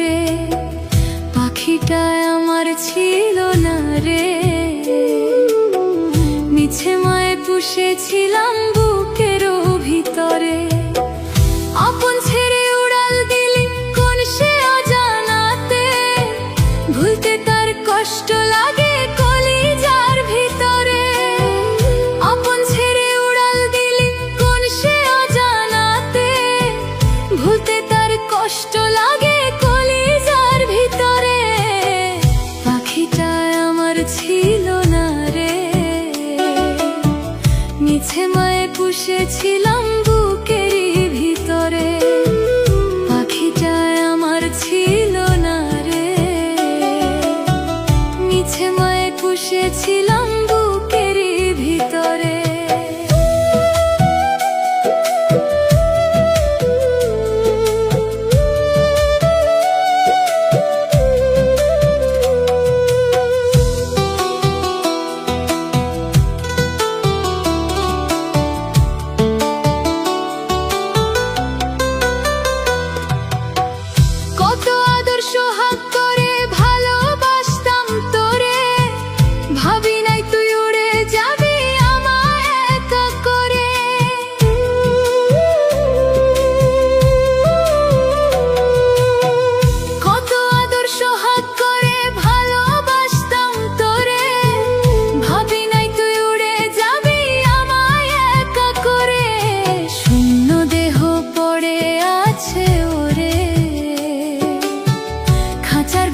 ভিতরে, পাখিটা আমার ছিল না রে। মিছে মায়ে পুষেছিলাম বুকেরও ভিতরে, আপন ছেড়ে উড়াল দিলি কোন সে অজানাতে। ভুলতে তার কষ্ট লাগে কলিজার ভিতরে, আপন ছেড়ে উড়াল দিলি কোন সে অজানাতে। ভুলতে তার কষ্ট লাগে কলিজার ভিতরে, পাখিটা আমার ছিল না রে। মিছে মায়ে পুষেছিলাম বুকেরই ভিতরে, পাখিটা আমার ছিল না রে। মিছে মায়ে পুষেছিলাম বুকেরই ভিতরে।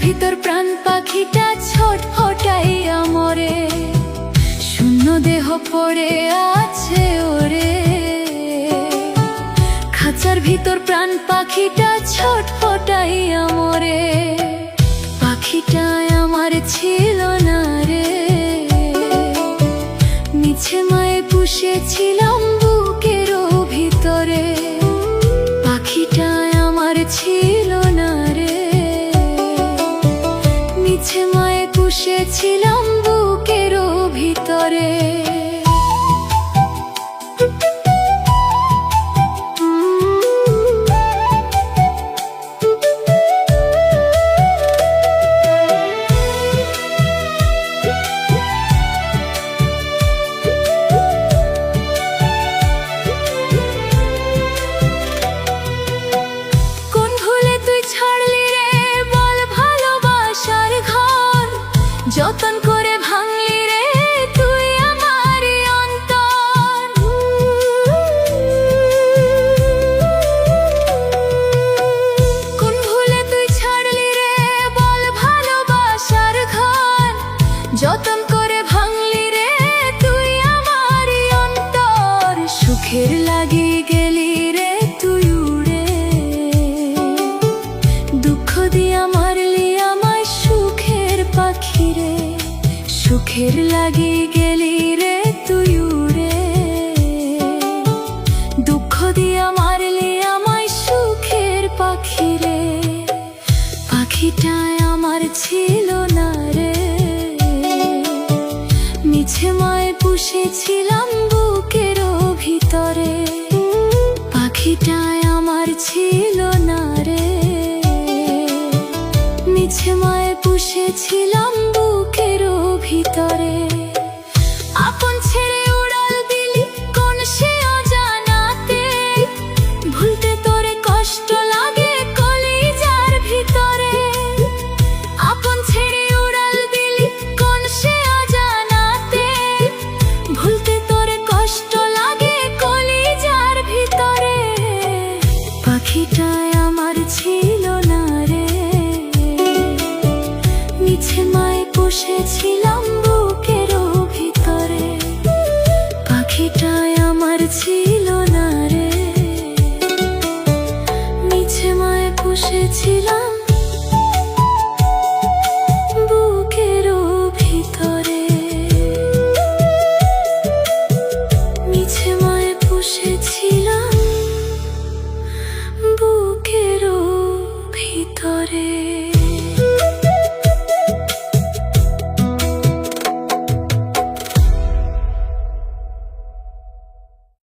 ভিতর প্রাণ পাখিটা ছটফটাইয়া মরে, শূন্য দেহ পড়ে আছে ওরে। খাঁচার ভিতর প্রাণ পাখিটা ছটফটাইয়া মরে, পাখিটা আমার ছিল না রে। মিছে মায়ে পুষেছিলাম বুকেরও ভিতরে, পাখিটা আমার ছিল না রে। মিছে মায়ে পুষেছিলাম বুকেরও ভিতরে। যতন করে ভাঙলি রে তুই আমার অন্তর, কোন ভুলে তুই ছাড়লি রে বল ভালোবাসার ঘর। যতন করে ভাঙলি রে তুই আমার অন্তর, সুখের লাগি গেলি রে তুই উড়ে। দুঃখ দিয়া মারলি আমায় সুখের পাখি রে, সুখের লাগি গেলি রে তুই উড়ে। দুঃখ দিয়া মারলি আমায় সুখের পাখি রে, পাখিটা আমার ছিল না রে। মিছে মায়ে পুষেছিলাম বুকেরও ভিতরে, পাখিটা আমার ছিল না রে। মিছে মায়ে পুষেছিলাম বুকেরও ভিতরে।